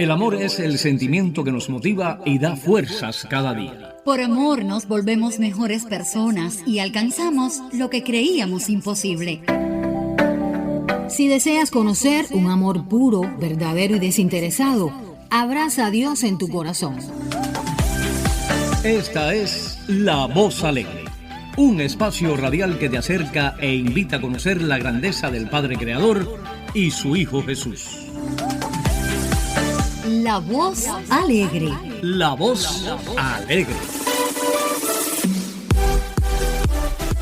El amor es el sentimiento que nos motiva y da fuerzas cada día. Por amor nos volvemos mejores personas y alcanzamos lo que creíamos imposible. Si deseas conocer un amor puro, verdadero y desinteresado, abraza a Dios en tu corazón. Esta es La Voz Alegre, un espacio radial que te acerca e invita a conocer la grandeza del Padre Creador y su Hijo Jesús. La Voz Alegre. La Voz Alegre.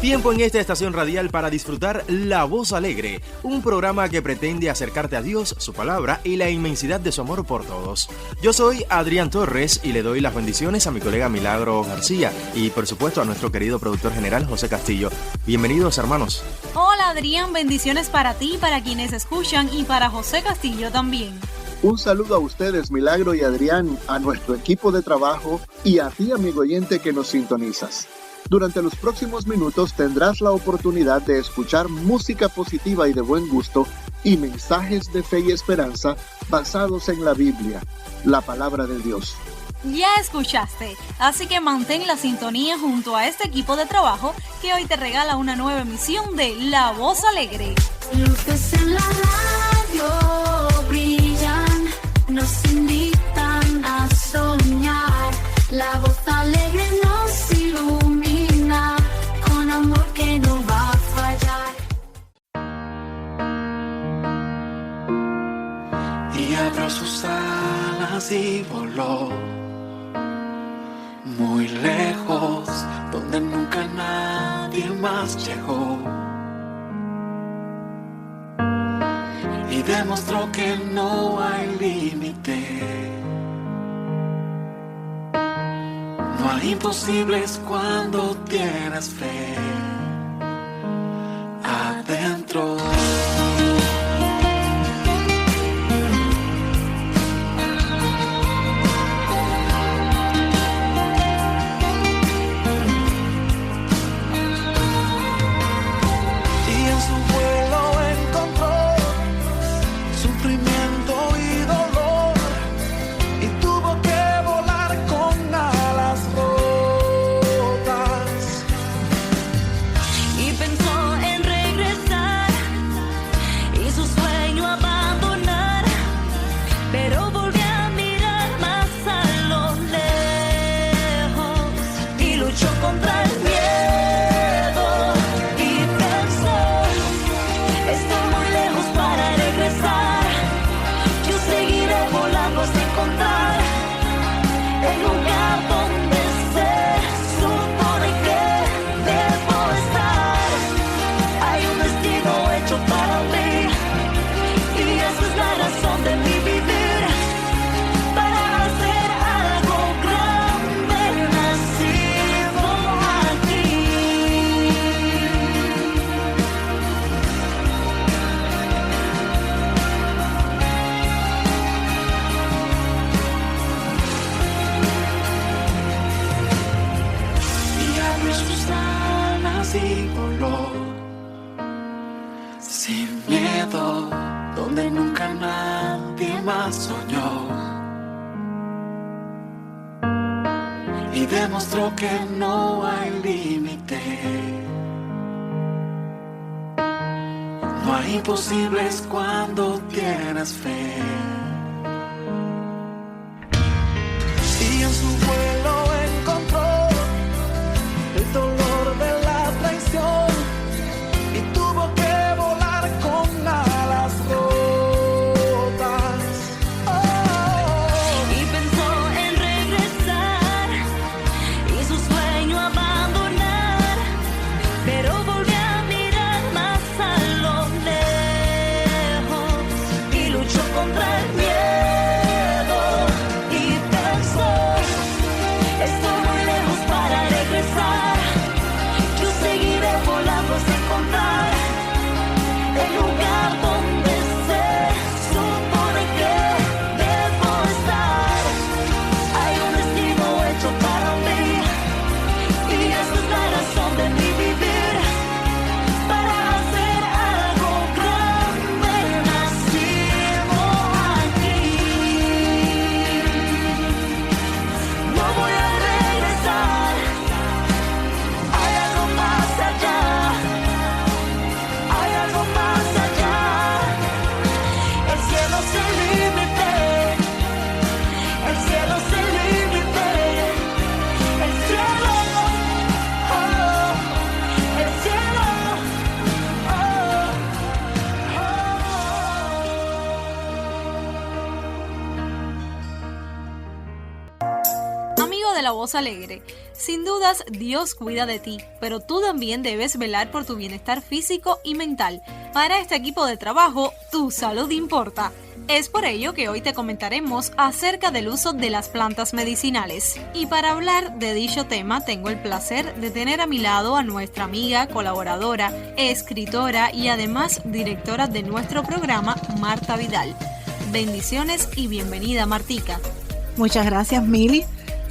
Tiempo en esta estación radial para disfrutar La Voz Alegre, un programa que pretende acercarte a Dios, su palabra y la inmensidad de su amor por todos. Yo soy Adrián Torres y le doy las bendiciones a mi colega Milagro García y por supuesto a nuestro querido productor general José Castillo. Bienvenidos, hermanos. Hola Adrián, bendiciones para ti, para quienes escuchan y para José Castillo también. Un saludo a ustedes, Milagro y Adrián, a nuestro equipo de trabajo y a ti, amigo oyente, que nos sintonizas. Durante los próximos minutos tendrás la oportunidad de escuchar música positiva y de buen gusto y mensajes de fe y esperanza basados en la Biblia, la palabra de Dios. Ya escuchaste, así que mantén la sintonía junto a este equipo de trabajo que hoy te regala una nueva emisión de La Voz Alegre. Luces en la radio brillan, nos invitan a soñar. La voz alegre nos ilumina con amor que no va a fallar. Y abrió sus alas y voló muy lejos, donde nunca nadie más llegó. Y demostró que no hay límite. No hay imposibles cuando tienes fe adentro. Y en su vuelo encontró sufrimiento y dolor y tuvo que volar con alas rotas. Y pensó en regresar y su sueño abandonar, pero volvió a mirar más a lo lejos y luchó contra el miedo y pensó: estoy muy lejos para regresar, yo seguiré volando hasta encontrar el lugar donde se supone que debo estar. Hay un destino hecho para mí y esa es la razón de mi vivir. Para hacer algo grande nacido aquí. Y abrió sus alas y voló sin miedo, donde nunca nadie más soñó. Y demostró que no hay límite. No hay imposibles cuando tienes fe. Y en su vuelo encontró el dolor de la traición y tuvo que volar con alas rotas. Y pensó en regresar y su sueño abandonar, pero volvió a mirar más a lo lejos y luchó contra el de La Voz Alegre. Sin dudas, Dios cuida de ti, pero tú también debes velar por tu bienestar físico y mental. Para este equipo de trabajo, tu salud importa. Es por ello que hoy te comentaremos acerca del uso de las plantas medicinales. Y para hablar de dicho tema, tengo el placer de tener a mi lado a nuestra amiga, colaboradora, escritora y además directora de nuestro programa, Marta Vidal. Bendiciones y bienvenida, Martica. Muchas gracias, Mili.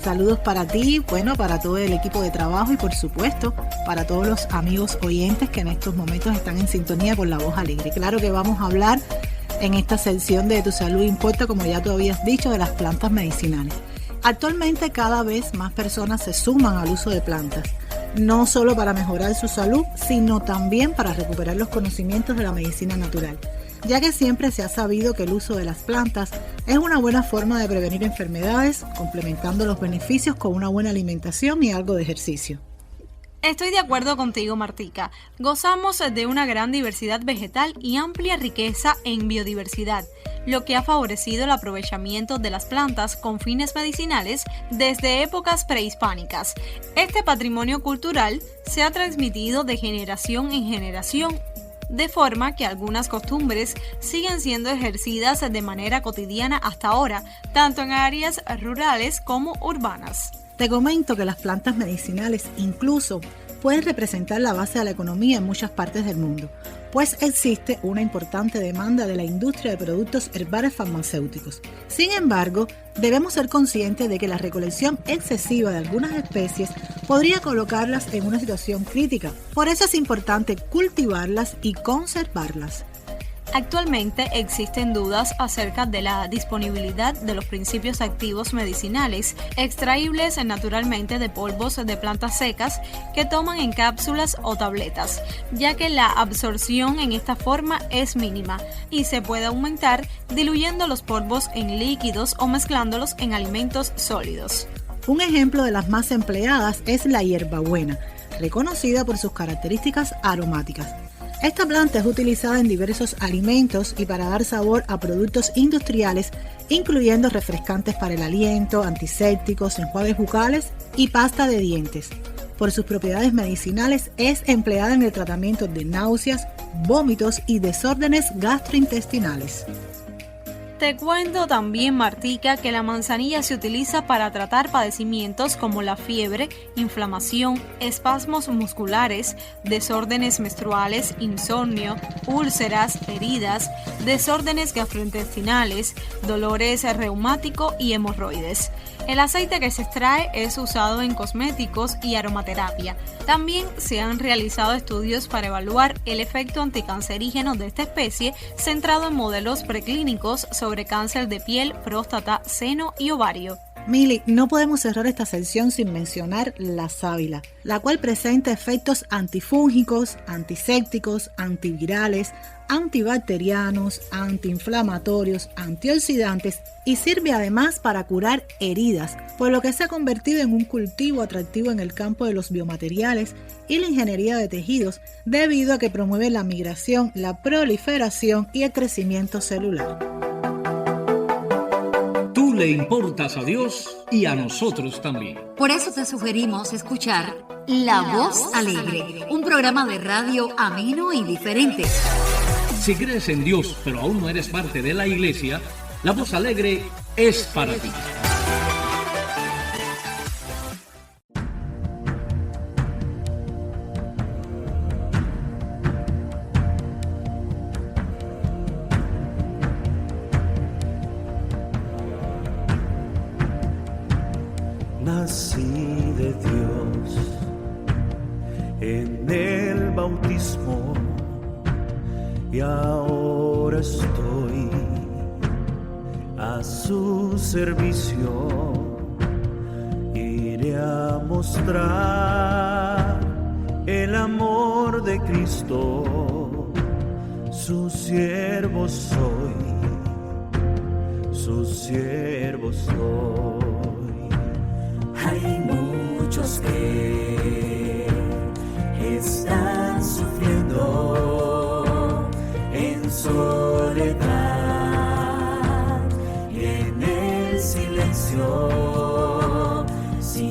Saludos para ti, para todo el equipo de trabajo y por supuesto para todos los amigos oyentes que en estos momentos están en sintonía con La Voz Alegre. Claro que vamos a hablar en esta sección de Tu Salud Importa, como ya tú habías dicho, de las plantas medicinales. Actualmente cada vez más personas se suman al uso de plantas, no solo para mejorar su salud, sino también para recuperar los conocimientos de la medicina natural, ya que siempre se ha sabido que el uso de las plantas es una buena forma de prevenir enfermedades, complementando los beneficios con una buena alimentación y algo de ejercicio. Estoy de acuerdo contigo, Martica. Gozamos de una gran diversidad vegetal y amplia riqueza en biodiversidad, lo que ha favorecido el aprovechamiento de las plantas con fines medicinales desde épocas prehispánicas. Este patrimonio cultural se ha transmitido de generación en generación, de forma que algunas costumbres siguen siendo ejercidas de manera cotidiana hasta ahora, tanto en áreas rurales como urbanas. Te comento que las plantas medicinales incluso pueden representar la base de la economía en muchas partes del mundo, pues existe una importante demanda de la industria de productos herbales farmacéuticos. Sin embargo, debemos ser conscientes de que la recolección excesiva de algunas especies podría colocarlas en una situación crítica. Por eso es importante cultivarlas y conservarlas. Actualmente existen dudas acerca de la disponibilidad de los principios activos medicinales extraíbles naturalmente de polvos de plantas secas que toman en cápsulas o tabletas, ya que la absorción en esta forma es mínima y se puede aumentar diluyendo los polvos en líquidos o mezclándolos en alimentos sólidos. Un ejemplo de las más empleadas es la hierbabuena, reconocida por sus características aromáticas. Esta planta es utilizada en diversos alimentos y para dar sabor a productos industriales, incluyendo refrescantes para el aliento, antisépticos, enjuagues bucales y pasta de dientes. Por sus propiedades medicinales es empleada en el tratamiento de náuseas, vómitos y desórdenes gastrointestinales. Te cuento también, Martica, que la manzanilla se utiliza para tratar padecimientos como la fiebre, inflamación, espasmos musculares, desórdenes menstruales, insomnio, úlceras, heridas, desórdenes gastrointestinales, dolores reumáticos y hemorroides. El aceite que se extrae es usado en cosméticos y aromaterapia. También se han realizado estudios para evaluar el efecto anticancerígeno de esta especie, centrado en modelos preclínicos sobre cáncer de piel, próstata, seno y ovario. Mili, no podemos cerrar esta sección sin mencionar la sábila, la cual presenta efectos antifúngicos, antisépticos, antivirales, antibacterianos, antiinflamatorios, antioxidantes y sirve además para curar heridas, por lo que se ha convertido en un cultivo atractivo en el campo de los biomateriales y la ingeniería de tejidos, debido a que promueve la migración, la proliferación y el crecimiento celular. Tú le importas a Dios y a nosotros también. Por eso te sugerimos escuchar La Voz Alegre, un programa de radio ameno y diferente. Si crees en Dios, pero aún no eres parte de la iglesia, La Voz Alegre es para ti. Nací de Dios en el bautismo y ahora estoy a su servicio. Iré a mostrar el amor de Cristo, su siervo soy, su siervo soy. Hay muchos que están sufriendo en soledad y en el silencio, sin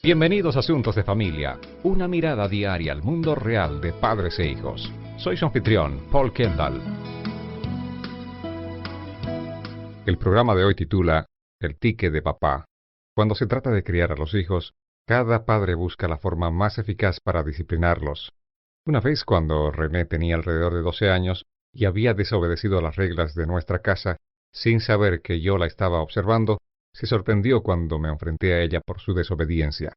Bienvenidos a Asuntos de Familia, una mirada diaria al mundo real de padres e hijos. Soy su anfitrión, Paul Kendall. El programa de hoy titula El ticket de papá. Cuando se trata de criar a los hijos, cada padre busca la forma más eficaz para disciplinarlos. Una vez, cuando René tenía alrededor de 12 años y había desobedecido las reglas de nuestra casa, sin saber que yo la estaba observando, se sorprendió cuando me enfrenté a ella por su desobediencia.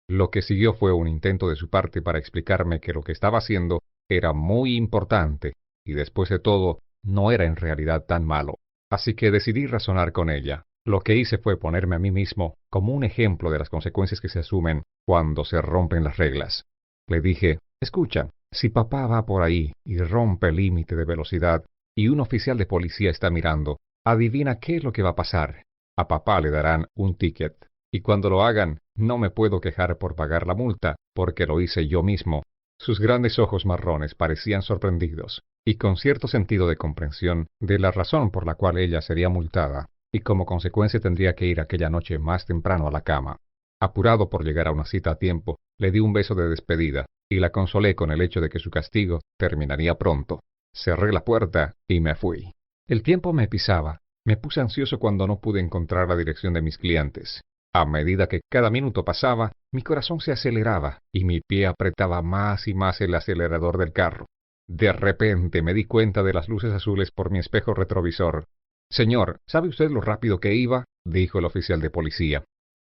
Lo que siguió fue un intento de su parte para explicarme que lo que estaba haciendo era muy importante, y después de todo, no era en realidad tan malo. Así que decidí razonar con ella. Lo que hice fue ponerme a mí mismo como un ejemplo de las consecuencias que se asumen cuando se rompen las reglas. Le dije, escucha, si papá va por ahí y rompe el límite de velocidad y un oficial de policía está mirando, adivina qué es lo que va a pasar. A papá le darán un ticket, y cuando lo hagan, no me puedo quejar por pagar la multa, porque lo hice yo mismo. Sus grandes ojos marrones parecían sorprendidos, y con cierto sentido de comprensión de la razón por la cual ella sería multada, y como consecuencia tendría que ir aquella noche más temprano a la cama. Apurado por llegar a una cita a tiempo, le di un beso de despedida, y la consolé con el hecho de que su castigo terminaría pronto. Cerré la puerta y me fui. El tiempo me pisaba. Me puse ansioso cuando no pude encontrar la dirección de mis clientes. A medida que cada minuto pasaba, mi corazón se aceleraba y mi pie apretaba más y más el acelerador del carro. De repente me di cuenta de las luces azules por mi espejo retrovisor. «Señor, ¿sabe usted lo rápido que iba?», dijo el oficial de policía.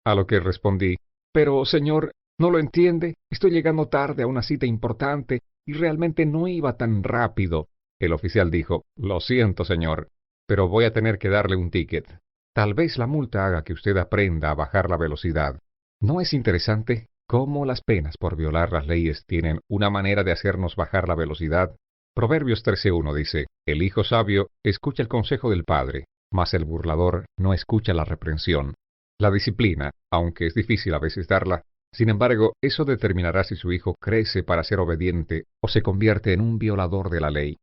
A lo que respondí, «Pero, señor, ¿no lo entiende? Estoy llegando tarde a una cita importante y realmente no iba tan rápido». El oficial dijo, «Lo siento, señor, pero voy a tener que darle un ticket. Tal vez la multa haga que usted aprenda a bajar la velocidad». ¿No es interesante cómo las penas por violar las leyes tienen una manera de hacernos bajar la velocidad? Proverbios 13:1 dice, «El hijo sabio escucha el consejo del padre, mas el burlador no escucha la reprensión». La disciplina, aunque es difícil a veces darla, sin embargo, eso determinará si su hijo crece para ser obediente o se convierte en un violador de la ley.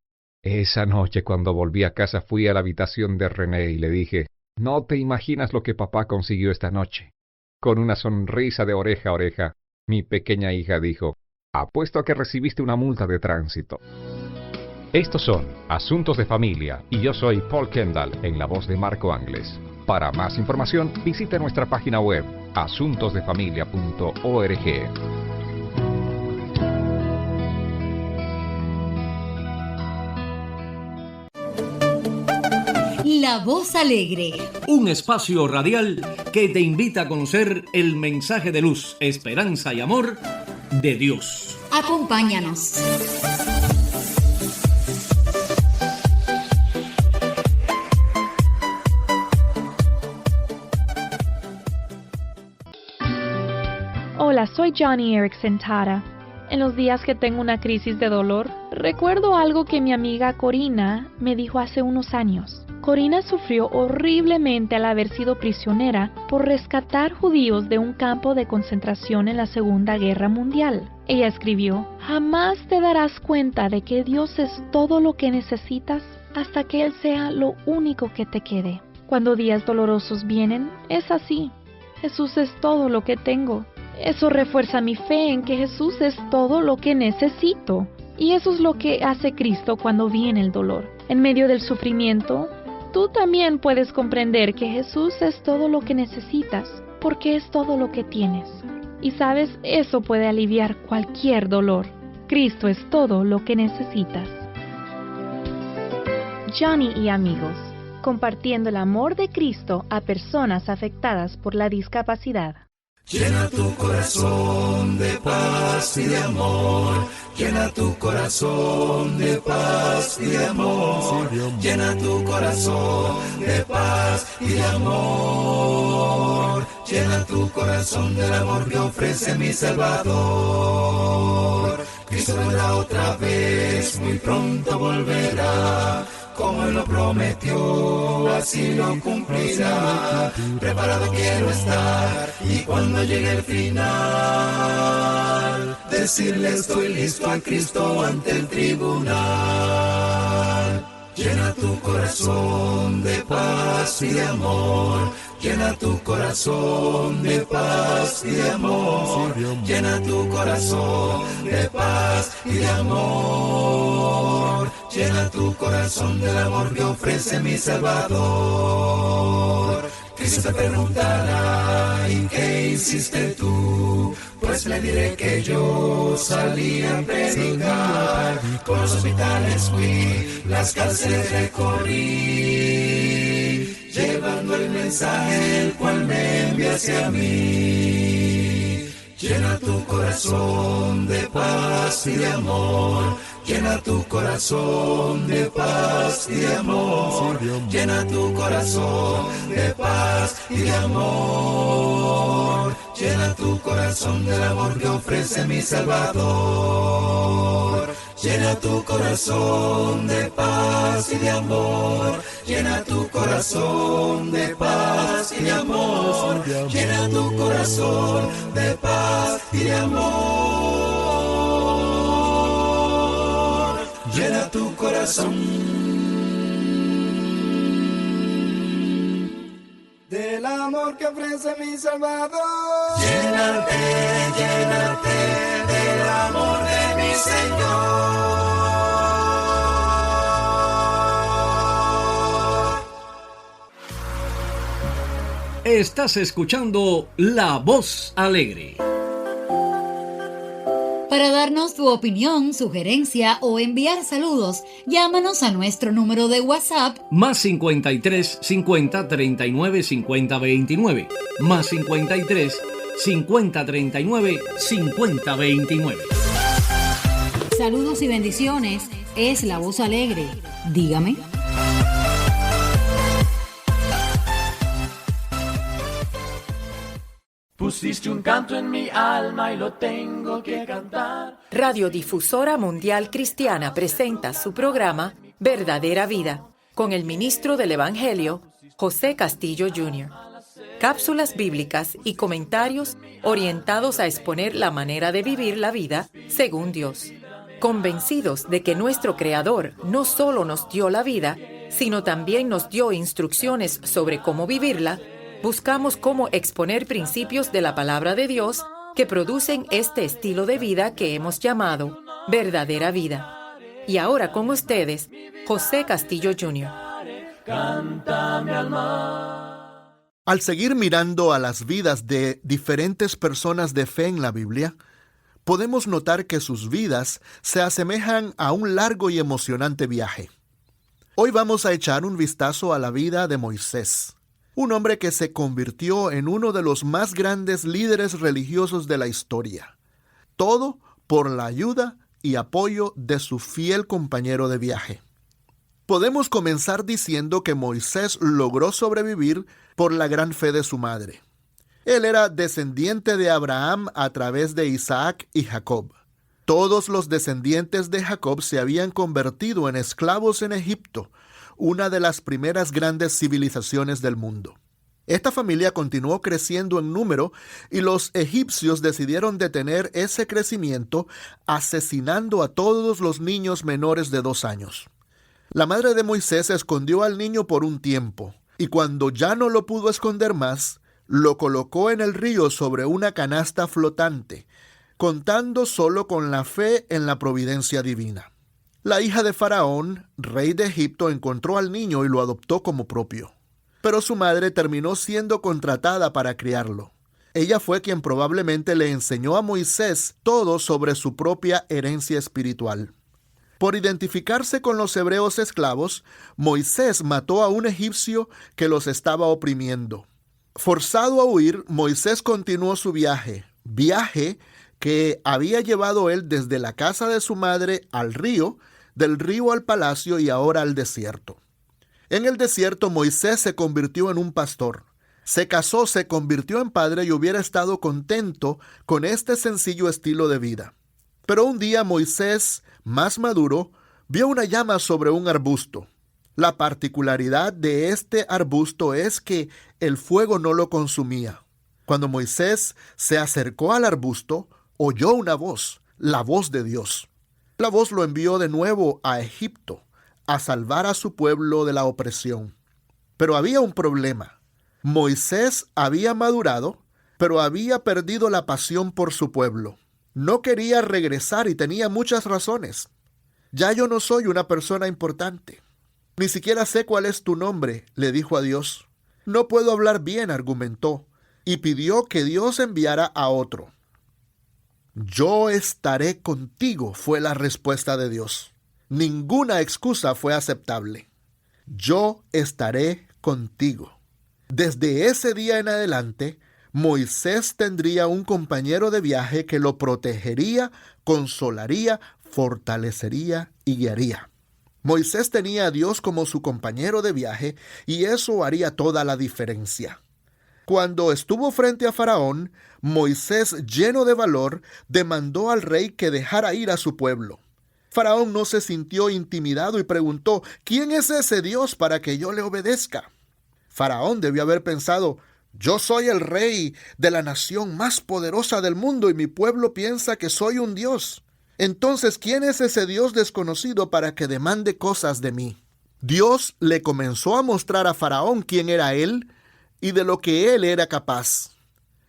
Esa noche, cuando volví a casa, fui a la habitación de René y le dije, «No te imaginas lo que papá consiguió esta noche». Con una sonrisa de oreja a oreja, mi pequeña hija dijo, «Apuesto a que recibiste una multa de tránsito». Estos son Asuntos de Familia y yo soy Paul Kendall en la voz de Marco Ángeles. Para más información, visite nuestra página web asuntosdefamilia.org. La Voz Alegre. Un espacio radial que te invita a conocer el mensaje de luz, esperanza y amor de Dios. Acompáñanos. Hola, soy Johnny Erickson Tara. En los días que tengo una crisis de dolor, recuerdo algo que mi amiga Corina me dijo hace unos años. Corina sufrió horriblemente al haber sido prisionera por rescatar judíos de un campo de concentración en la Segunda Guerra Mundial. Ella escribió, «Jamás te darás cuenta de que Dios es todo lo que necesitas hasta que Él sea lo único que te quede. Cuando días dolorosos vienen, es así. Jesús es todo lo que tengo. Eso refuerza mi fe en que Jesús es todo lo que necesito. Y eso es lo que hace Cristo cuando viene el dolor. En medio del sufrimiento, tú también puedes comprender que Jesús es todo lo que necesitas, porque es todo lo que tienes. Y sabes, eso puede aliviar cualquier dolor. Cristo es todo lo que necesitas». Johnny y amigos, compartiendo el amor de Cristo a personas afectadas por la discapacidad. Llena tu corazón de paz y de amor. Llena tu corazón de paz y de amor. Llena tu corazón de paz y de amor. Llena tu corazón del amor que ofrece mi Salvador. Cristo vendrá otra vez, muy pronto volverá. Como Él lo prometió, así lo cumplirá. Preparado quiero estar, y cuando llegue el final, decirle estoy listo a Cristo ante el tribunal. Llena tu corazón de paz y de amor. Llena tu corazón de paz y de amor. Llena tu corazón de paz y de amor. Llena tu corazón del amor que ofrece mi Salvador. Cristo te preguntará, ¿y qué hiciste tú? Pues le diré que yo salí a predicar. Por los hospitales fui, las cárceles recorrí, llevando el mensaje el cual me envía hacia mí. Llena tu corazón de paz y de amor. Llena tu corazón de paz y de amor. Llena tu corazón de paz y de amor. Llena tu corazón del amor que ofrece mi Salvador. Llena tu corazón de paz y de amor. Llena tu corazón de paz y de amor. Llena tu corazón de paz y de amor. Llena tu corazón del amor que ofrece mi Salvador. Llénate, llénate del amor de mi Señor. Estás escuchando La Voz Alegre. Para darnos tu opinión, sugerencia o enviar saludos, llámanos a nuestro número de WhatsApp Más 53 50 39 50 29. Más 53 50 39 50 29. Saludos y bendiciones. Es La Voz Alegre. Dígame. Pusiste un canto en mi alma y lo tengo que cantar. Radiodifusora Mundial Cristiana presenta su programa Verdadera Vida con el ministro del Evangelio, José Castillo Jr. Cápsulas bíblicas y comentarios orientados a exponer la manera de vivir la vida según Dios. Convencidos de que nuestro Creador no solo nos dio la vida, sino también nos dio instrucciones sobre cómo vivirla, buscamos cómo exponer principios de la palabra de Dios que producen este estilo de vida que hemos llamado verdadera vida. Y ahora con ustedes, José Castillo Jr. Cántame al mar. Al seguir mirando a las vidas de diferentes personas de fe en la Biblia, podemos notar que sus vidas se asemejan a un largo y emocionante viaje. Hoy vamos a echar un vistazo a la vida de Moisés, un hombre que se convirtió en uno de los más grandes líderes religiosos de la historia. Todo por la ayuda y apoyo de su fiel compañero de viaje. Podemos comenzar diciendo que Moisés logró sobrevivir por la gran fe de su madre. Él era descendiente de Abraham a través de Isaac y Jacob. Todos los descendientes de Jacob se habían convertido en esclavos en Egipto, una de las primeras grandes civilizaciones del mundo. Esta familia continuó creciendo en número y los egipcios decidieron detener ese crecimiento asesinando a todos los niños menores de 2 años. La madre de Moisés escondió al niño por un tiempo y cuando ya no lo pudo esconder más, lo colocó en el río sobre una canasta flotante, contando solo con la fe en la providencia divina. La hija de Faraón, rey de Egipto, encontró al niño y lo adoptó como propio. Pero su madre terminó siendo contratada para criarlo. Ella fue quien probablemente le enseñó a Moisés todo sobre su propia herencia espiritual. Por identificarse con los hebreos esclavos, Moisés mató a un egipcio que los estaba oprimiendo. Forzado a huir, Moisés continuó su viaje que había llevado él desde la casa de su madre al río, del río al palacio y ahora al desierto. En el desierto Moisés se convirtió en un pastor. Se casó, se convirtió en padre y hubiera estado contento con este sencillo estilo de vida. Pero un día Moisés, más maduro, vio una llama sobre un arbusto. La particularidad de este arbusto es que el fuego no lo consumía. Cuando Moisés se acercó al arbusto, oyó una voz, la voz de Dios. La voz lo envió de nuevo a Egipto, a salvar a su pueblo de la opresión. Pero había un problema. Moisés había madurado, pero había perdido la pasión por su pueblo. No quería regresar y tenía muchas razones. Ya yo no soy una persona importante. Ni siquiera sé cuál es tu nombre, le dijo a Dios. No puedo hablar bien, argumentó, y pidió que Dios enviara a otro. Yo estaré contigo, fue la respuesta de Dios. Ninguna excusa fue aceptable. Yo estaré contigo. Desde ese día en adelante, Moisés tendría un compañero de viaje que lo protegería, consolaría, fortalecería y guiaría. Moisés tenía a Dios como su compañero de viaje y eso haría toda la diferencia. Cuando estuvo frente a Faraón, Moisés, lleno de valor, demandó al rey que dejara ir a su pueblo. Faraón no se sintió intimidado y preguntó, ¿quién es ese Dios para que yo le obedezca? Faraón debió haber pensado, yo soy el rey de la nación más poderosa del mundo y mi pueblo piensa que soy un Dios. Entonces, ¿quién es ese Dios desconocido para que demande cosas de mí? Dios le comenzó a mostrar a Faraón quién era él y de lo que él era capaz.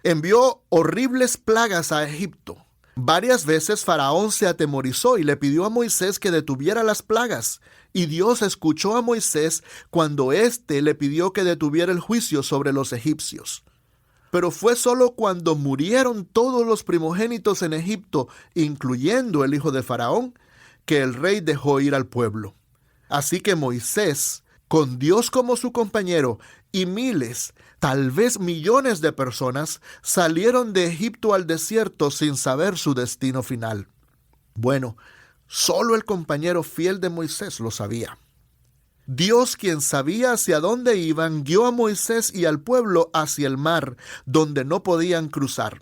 Envió horribles plagas a Egipto. Varias veces Faraón se atemorizó y le pidió a Moisés que detuviera las plagas, y Dios escuchó a Moisés cuando éste le pidió que detuviera el juicio sobre los egipcios. Pero fue solo cuando murieron todos los primogénitos en Egipto, incluyendo el hijo de Faraón, que el rey dejó ir al pueblo. Así que Moisés, con Dios como su compañero, y miles, tal vez millones de personas, salieron de Egipto al desierto sin saber su destino final. Bueno, solo el compañero fiel de Moisés lo sabía. Dios, quien sabía hacia dónde iban, guió a Moisés y al pueblo hacia el mar, donde no podían cruzar.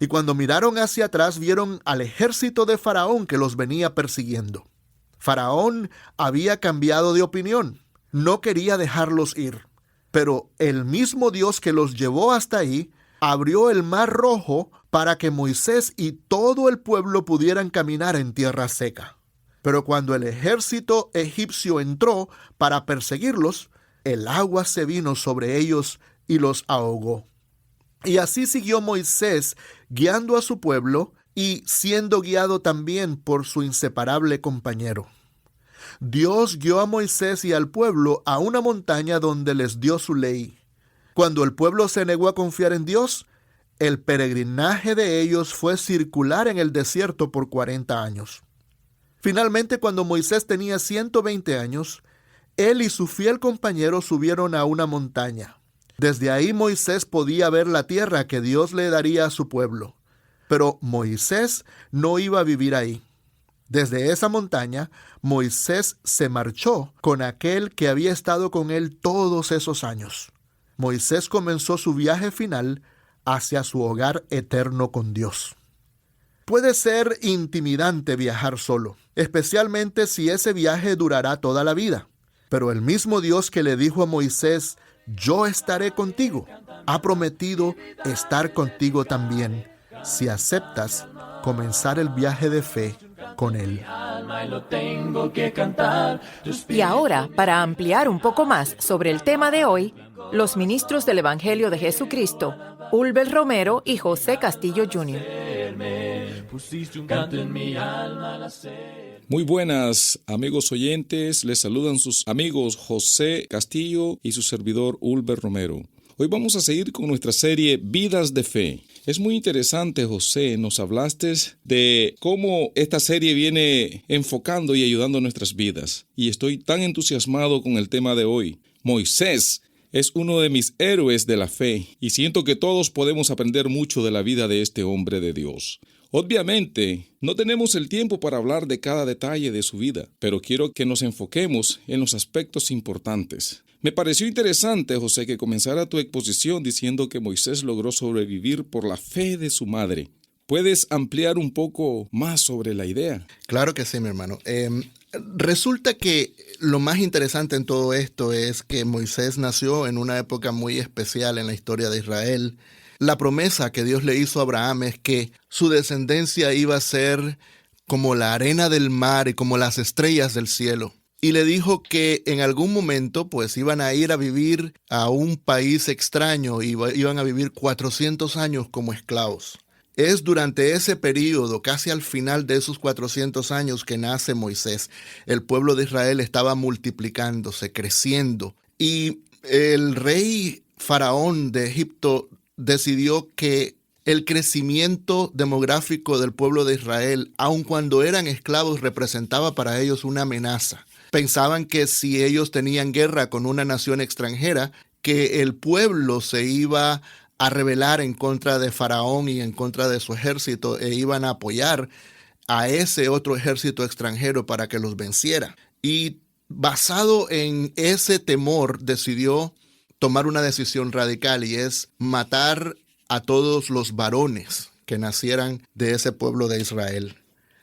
Y cuando miraron hacia atrás, vieron al ejército de Faraón que los venía persiguiendo. Faraón había cambiado de opinión. No quería dejarlos ir. Pero el mismo Dios que los llevó hasta ahí, abrió el mar Rojo para que Moisés y todo el pueblo pudieran caminar en tierra seca. Pero cuando el ejército egipcio entró para perseguirlos, el agua se vino sobre ellos y los ahogó. Y así siguió Moisés guiando a su pueblo y siendo guiado también por su inseparable compañero. Dios guió a Moisés y al pueblo a una montaña donde les dio su ley. Cuando el pueblo se negó a confiar en Dios, el peregrinaje de ellos fue circular en el desierto por 40 años. Finalmente, cuando Moisés tenía 120 años, él y su fiel compañero subieron a una montaña. Desde ahí Moisés podía ver la tierra que Dios le daría a su pueblo. Pero Moisés no iba a vivir ahí. Desde esa montaña, Moisés se marchó con aquel que había estado con él todos esos años. Moisés comenzó su viaje final hacia su hogar eterno con Dios. Puede ser intimidante viajar solo, especialmente si ese viaje durará toda la vida. Pero el mismo Dios que le dijo a Moisés, yo estaré contigo, ha prometido estar contigo también, si aceptas comenzar el viaje de fe con Él. Y ahora, para ampliar un poco más sobre el tema de hoy, los ministros del Evangelio de Jesucristo, Ulber Romero y José Castillo Jr. Muy buenas, amigos oyentes. Les saludan sus amigos José Castillo y su servidor Ulber Romero. Hoy vamos a seguir con nuestra serie Vidas de Fe. Es muy interesante, José, nos hablaste de cómo esta serie viene enfocando y ayudando a nuestras vidas. Y estoy tan entusiasmado con el tema de hoy. Moisés es uno de mis héroes de la fe y siento que todos podemos aprender mucho de la vida de este hombre de Dios. Obviamente, no tenemos el tiempo para hablar de cada detalle de su vida, pero quiero que nos enfoquemos en los aspectos importantes. Me pareció interesante, José, que comenzara tu exposición diciendo que Moisés logró sobrevivir por la fe de su madre. ¿Puedes ampliar un poco más sobre la idea? Claro que sí, mi hermano. Resulta que lo más interesante en todo esto es que Moisés nació en una época muy especial en la historia de Israel. La promesa que Dios le hizo a Abraham es que su descendencia iba a ser como la arena del mar y como las estrellas del cielo. y le dijo que en algún momento pues iban a ir a vivir a un país extraño y iban a vivir 400 años como esclavos. Es durante ese periodo, casi al final de esos 400 años, que nace Moisés. El pueblo de Israel estaba multiplicándose, creciendo, y el rey Faraón de Egipto decidió que el crecimiento demográfico del pueblo de Israel, aun cuando eran esclavos, representaba para ellos una amenaza. Pensaban que si ellos tenían guerra con una nación extranjera, que el pueblo se iba a rebelar en contra de Faraón y en contra de su ejército, e iban a apoyar a ese otro ejército extranjero para que los venciera. Y basado en ese temor, decidió tomar una decisión radical, y es matar a todos los varones que nacieran de ese pueblo de Israel.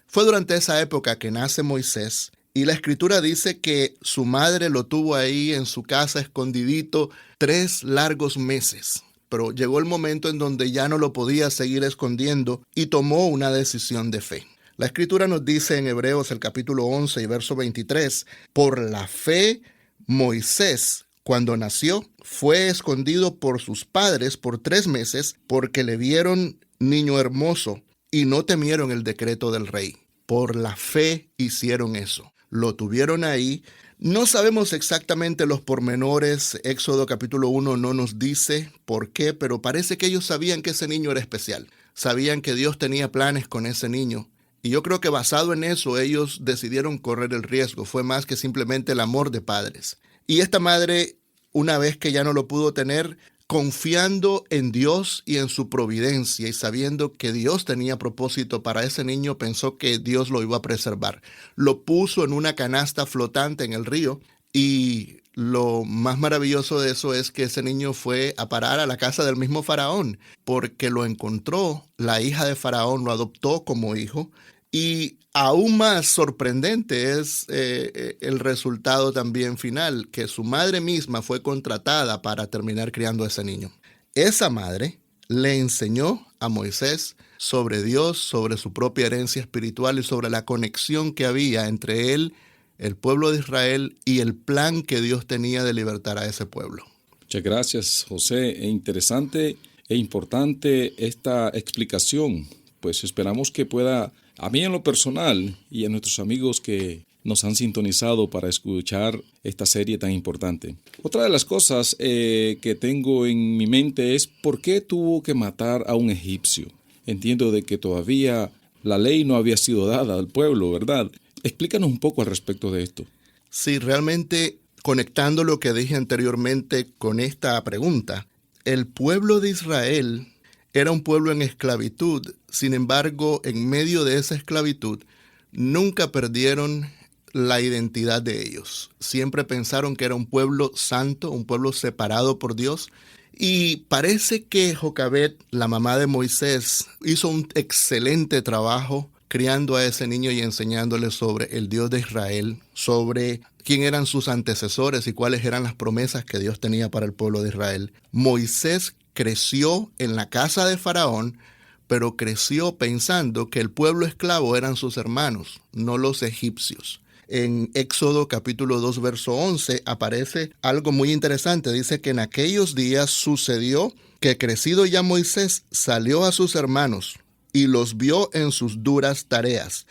Fue durante esa época que nace Moisés, y la Escritura dice que su madre lo tuvo ahí en su casa escondidito 3 largos meses. Pero llegó el momento en donde ya no lo podía seguir escondiendo y tomó una decisión de fe. La Escritura nos dice en Hebreos el capítulo 11 y verso 23, por la fe Moisés, cuando nació, fue escondido por sus padres por 3 meses porque le vieron niño hermoso y no temieron el decreto del rey. Por la fe hicieron eso. Lo tuvieron ahí. No sabemos exactamente los pormenores. Éxodo capítulo 1 no nos dice por qué, pero parece que ellos sabían que ese niño era especial. Sabían que Dios tenía planes con ese niño. Y yo creo que basado en eso, ellos decidieron correr el riesgo. Fue más que simplemente el amor de padres. Y esta madre, una vez que ya no lo pudo tener, confiando en Dios y en su providencia y sabiendo que Dios tenía propósito para ese niño, pensó que Dios lo iba a preservar. Lo puso en una canasta flotante en el río, y lo más maravilloso de eso es que ese niño fue a parar a la casa del mismo Faraón, porque lo encontró, la hija de Faraón lo adoptó como hijo. Y aún más sorprendente es el resultado también final, que su madre misma fue contratada para terminar criando a ese niño. Esa madre le enseñó a Moisés sobre Dios, sobre su propia herencia espiritual y sobre la conexión que había entre él, el pueblo de Israel, y el plan que Dios tenía de libertar a ese pueblo. Muchas gracias, José. Interesante e importante esta explicación. Pues esperamos que pueda, a mí en lo personal y a nuestros amigos que nos han sintonizado para escuchar esta serie tan importante. Otra de las cosas que tengo en mi mente es ¿por qué tuvo que matar a un egipcio? Entiendo de que todavía la ley no había sido dada al pueblo, ¿verdad? Explícanos un poco al respecto de esto. Sí, realmente conectando lo que dije anteriormente con esta pregunta, el pueblo de Israel era un pueblo en esclavitud. Sin embargo, en medio de esa esclavitud, nunca perdieron la identidad de ellos. Siempre pensaron que era un pueblo santo, un pueblo separado por Dios. Y parece que Jocabed, la mamá de Moisés, hizo un excelente trabajo criando a ese niño y enseñándole sobre el Dios de Israel, sobre quién eran sus antecesores y cuáles eran las promesas que Dios tenía para el pueblo de Israel. Moisés creció en la casa de Faraón, pero creció pensando que el pueblo esclavo eran sus hermanos, no los egipcios. En Éxodo capítulo 2, verso 11, aparece algo muy interesante. Dice que en aquellos días sucedió que crecido ya Moisés salió a sus hermanos y los vio en sus duras tareas,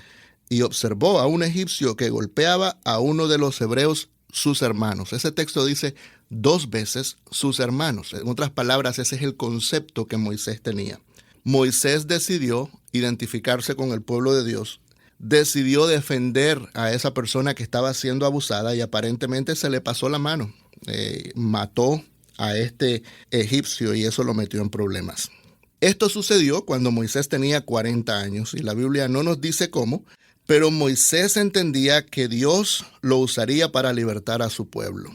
y observó a un egipcio que golpeaba a uno de los hebreos, sus hermanos. Ese texto dice 2 veces sus hermanos. En otras palabras, ese es el concepto que Moisés tenía. Moisés decidió identificarse con el pueblo de Dios, decidió defender a esa persona que estaba siendo abusada y aparentemente se le pasó la mano. Mató a este egipcio y eso lo metió en problemas. Esto sucedió cuando Moisés tenía 40 años y la Biblia no nos dice cómo, pero Moisés entendía que Dios lo usaría para libertar a su pueblo.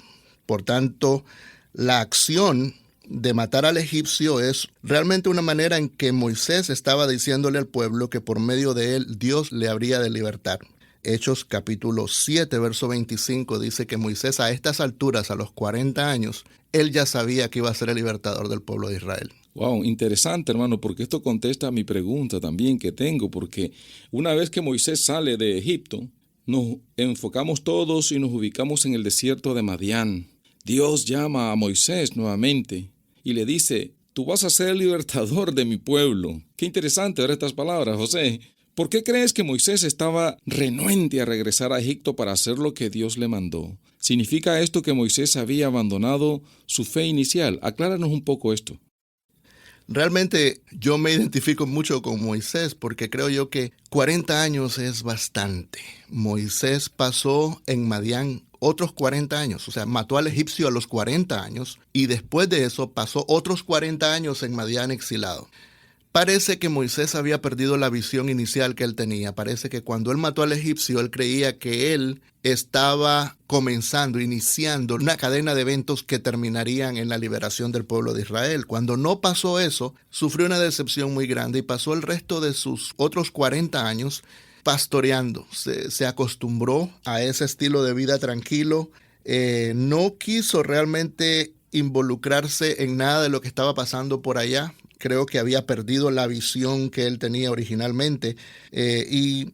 Por tanto, la acción de matar al egipcio es realmente una manera en que Moisés estaba diciéndole al pueblo que por medio de él Dios le habría de libertar. Hechos capítulo 7, verso 25 dice que Moisés a estas alturas, a los 40 años, él ya sabía que iba a ser el libertador del pueblo de Israel. Wow, interesante, hermano, porque esto contesta a mi pregunta también que tengo, porque una vez que Moisés sale de Egipto, nos enfocamos todos y nos ubicamos en el desierto de Madián. Dios llama a Moisés nuevamente y le dice: tú vas a ser el libertador de mi pueblo. Qué interesante ver estas palabras, José. ¿Por qué crees que Moisés estaba renuente a regresar a Egipto para hacer lo que Dios le mandó? ¿Significa esto que Moisés había abandonado su fe inicial? Acláranos un poco esto. Realmente yo me identifico mucho con Moisés porque creo yo que 40 años es bastante. Moisés pasó en Madián otros 40 años, o sea, mató al egipcio a los 40 años y después de eso pasó otros 40 años en Madián exilado. Parece que Moisés había perdido la visión inicial que él tenía. Parece que cuando él mató al egipcio, él creía que él estaba iniciando una cadena de eventos que terminarían en la liberación del pueblo de Israel. Cuando no pasó eso, sufrió una decepción muy grande y pasó el resto de sus otros 40 años pastoreando. Se acostumbró a ese estilo de vida tranquilo. No quiso realmente involucrarse en nada de lo que estaba pasando por allá. Creo que había perdido la visión que él tenía originalmente y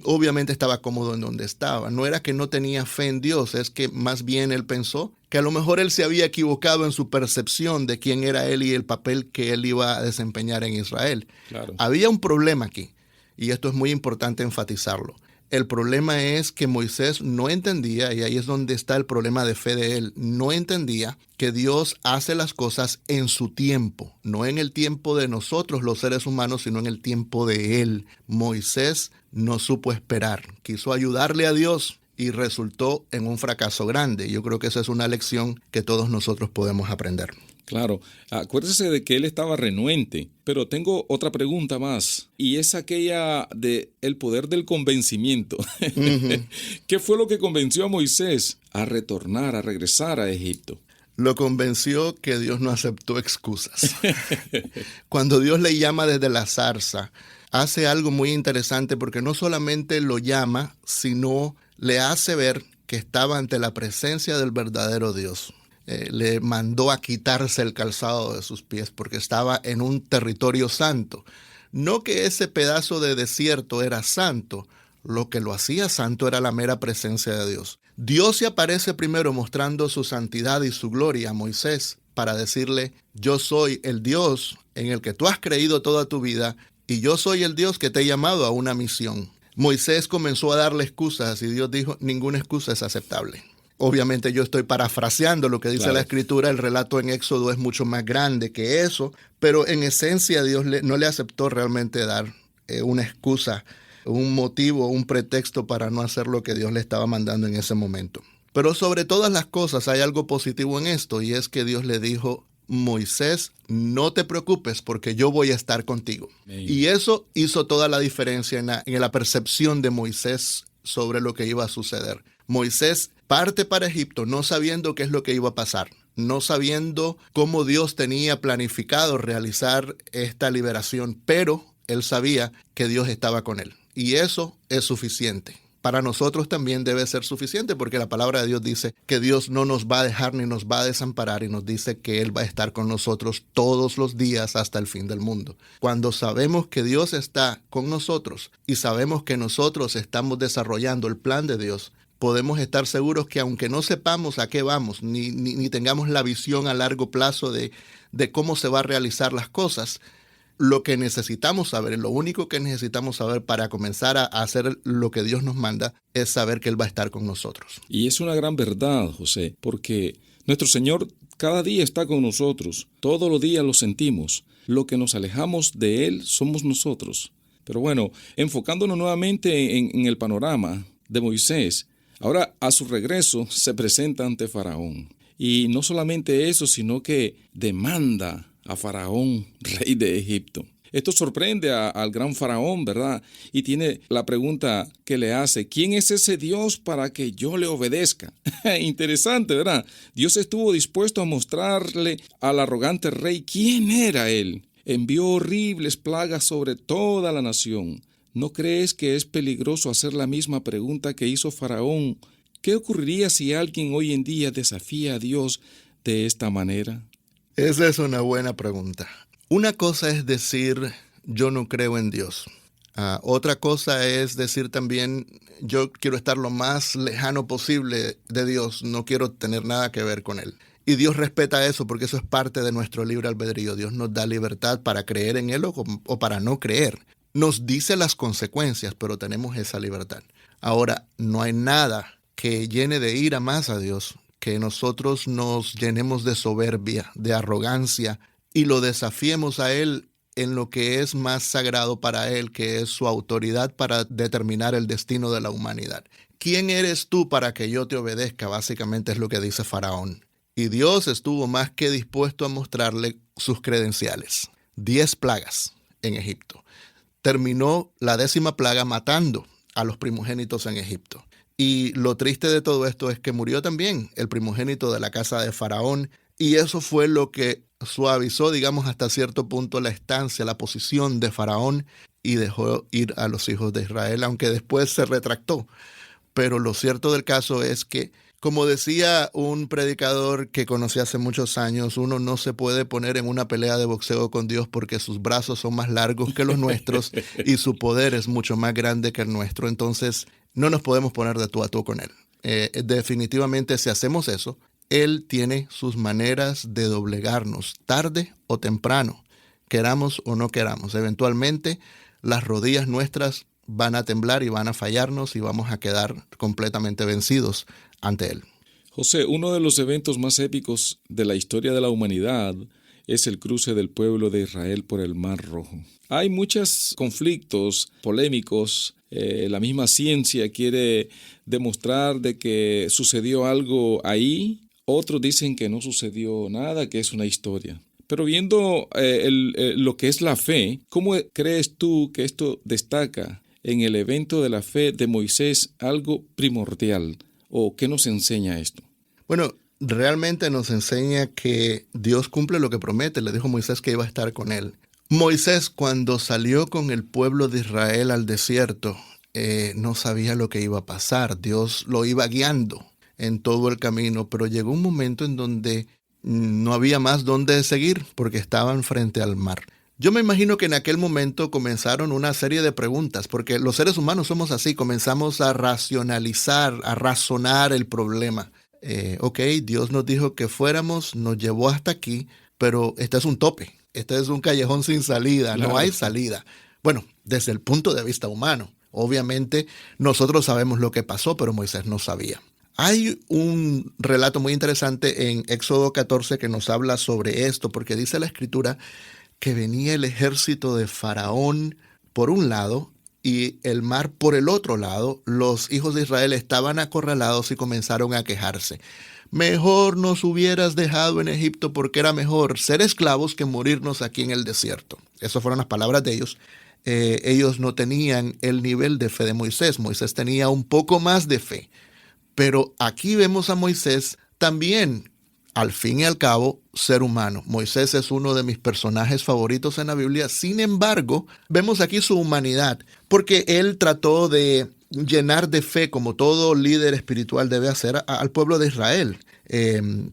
obviamente estaba cómodo en donde estaba. No era que no tenía fe en Dios, es que más bien él pensó que a lo mejor él se había equivocado en su percepción de quién era él y el papel que él iba a desempeñar en Israel. Claro. Había un problema aquí y esto es muy importante enfatizarlo. El problema es que Moisés no entendía, y ahí es donde está el problema de fe de él, no entendía que Dios hace las cosas en su tiempo, no en el tiempo de nosotros los seres humanos, sino en el tiempo de él. Moisés no supo esperar, quiso ayudarle a Dios y resultó en un fracaso grande. Yo creo que esa es una lección que todos nosotros podemos aprender. Claro, acuérdese de que él estaba renuente, pero tengo otra pregunta más, y es aquella de el poder del convencimiento. Uh-huh. ¿Qué fue lo que convenció a Moisés a regresar a Egipto? Lo convenció que Dios no aceptó excusas. Cuando Dios le llama desde la zarza, hace algo muy interesante porque no solamente lo llama, sino le hace ver que estaba ante la presencia del verdadero Dios. Le mandó a quitarse el calzado de sus pies porque estaba en un territorio santo. No que ese pedazo de desierto era santo, lo que lo hacía santo era la mera presencia de Dios. Dios se aparece primero mostrando su santidad y su gloria a Moisés para decirle: yo soy el Dios en el que tú has creído toda tu vida y yo soy el Dios que te he llamado a una misión. Moisés comenzó a darle excusas y Dios dijo: ninguna excusa es aceptable. Obviamente yo estoy parafraseando lo que dice la Escritura, el relato en Éxodo es mucho más grande que eso, pero en esencia Dios no le aceptó realmente dar una excusa, un motivo, un pretexto para no hacer lo que Dios le estaba mandando en ese momento. Pero sobre todas las cosas hay algo positivo en esto, y es que Dios le dijo: Moisés, no te preocupes porque yo voy a estar contigo. Amén. Y eso hizo toda la diferencia en la percepción de Moisés sobre lo que iba a suceder. Moisés parte para Egipto no sabiendo qué es lo que iba a pasar, no sabiendo cómo Dios tenía planificado realizar esta liberación, pero él sabía que Dios estaba con él. Y eso es suficiente. Para nosotros también debe ser suficiente porque la palabra de Dios dice que Dios no nos va a dejar ni nos va a desamparar y nos dice que Él va a estar con nosotros todos los días hasta el fin del mundo. Cuando sabemos que Dios está con nosotros y sabemos que nosotros estamos desarrollando el plan de Dios, podemos estar seguros que aunque no sepamos a qué vamos, ni tengamos la visión a largo plazo de cómo se va a realizar las cosas, lo que necesitamos saber, lo único que necesitamos saber para comenzar a hacer lo que Dios nos manda, es saber que Él va a estar con nosotros. Y es una gran verdad, José, porque nuestro Señor cada día está con nosotros, todos los días lo sentimos. Lo que nos alejamos de Él somos nosotros. Pero bueno, enfocándonos nuevamente en el panorama de Moisés, ahora a su regreso se presenta ante Faraón. Y no solamente eso, sino que demanda a Faraón, rey de Egipto. Esto sorprende al gran Faraón, ¿verdad? Y tiene la pregunta que le hace: ¿quién es ese Dios para que yo le obedezca? Interesante, ¿verdad? Dios estuvo dispuesto a mostrarle al arrogante rey quién era él. Envió horribles plagas sobre toda la nación. ¿No crees que es peligroso hacer la misma pregunta que hizo Faraón? ¿Qué ocurriría si alguien hoy en día desafía a Dios de esta manera? Esa es una buena pregunta. Una cosa es decir: yo no creo en Dios. Otra cosa es decir también, yo quiero estar lo más lejano posible de Dios, no quiero tener nada que ver con Él. Y Dios respeta eso porque eso es parte de nuestro libre albedrío. Dios nos da libertad para creer en Él o para no creer. Nos dice las consecuencias, pero tenemos esa libertad. Ahora, no hay nada que llene de ira más a Dios, que nosotros nos llenemos de soberbia, de arrogancia y lo desafiemos a Él en lo que es más sagrado para Él, que es su autoridad para determinar el destino de la humanidad. ¿Quién eres tú para que yo te obedezca? Básicamente es lo que dice Faraón. Y Dios estuvo más que dispuesto a mostrarle sus credenciales. 10 plagas en Egipto. Terminó la 10ª plaga matando a los primogénitos en Egipto. Y lo triste de todo esto es que murió también el primogénito de la casa de Faraón. Y eso fue lo que suavizó, digamos, hasta cierto punto la estancia, la posición de Faraón y dejó ir a los hijos de Israel, aunque después se retractó. Pero lo cierto del caso es que, como decía un predicador que conocí hace muchos años, uno no se puede poner en una pelea de boxeo con Dios porque sus brazos son más largos que los nuestros y su poder es mucho más grande que el nuestro. Entonces, no nos podemos poner de tú a tú con Él. Definitivamente, si hacemos eso, Él tiene sus maneras de doblegarnos, tarde o temprano, queramos o no queramos. Eventualmente, las rodillas nuestras van a temblar y van a fallarnos y vamos a quedar completamente vencidos ante Él. José, uno de los eventos más épicos de la historia de la humanidad es el cruce del pueblo de Israel por el Mar Rojo. Hay muchos conflictos polémicos. La misma ciencia quiere demostrar de que sucedió algo ahí. Otros dicen que no sucedió nada, que es una historia. Pero viendo lo que es la fe, ¿cómo crees tú que esto destaca en el evento de la fe de Moisés algo primordial? ¿O qué nos enseña esto? Bueno, realmente nos enseña que Dios cumple lo que promete. Le dijo a Moisés que iba a estar con él. Moisés, cuando salió con el pueblo de Israel al desierto, no sabía lo que iba a pasar. Dios lo iba guiando en todo el camino, pero llegó un momento en donde no había más dónde seguir porque estaban frente al mar. Yo me imagino que en aquel momento comenzaron una serie de preguntas, porque los seres humanos somos así, comenzamos a racionalizar, a razonar el problema. Dios nos dijo que fuéramos, nos llevó hasta aquí, pero este es un tope, este es un callejón sin salida, claro. No hay salida. Bueno, desde el punto de vista humano, obviamente nosotros sabemos lo que pasó, pero Moisés no sabía. Hay un relato muy interesante en Éxodo 14 que nos habla sobre esto, porque dice la Escritura que venía el ejército de Faraón por un lado y el mar por el otro lado. Los hijos de Israel estaban acorralados y comenzaron a quejarse. Mejor nos hubieras dejado en Egipto porque era mejor ser esclavos que morirnos aquí en el desierto. Esas fueron las palabras de ellos. Ellos no tenían el nivel de fe de Moisés. Moisés tenía un poco más de fe. Pero aquí vemos a Moisés también, al fin y al cabo, ser humano. Moisés es uno de mis personajes favoritos en la Biblia. Sin embargo, vemos aquí su humanidad, porque él trató de llenar de fe, como todo líder espiritual debe hacer, al pueblo de Israel.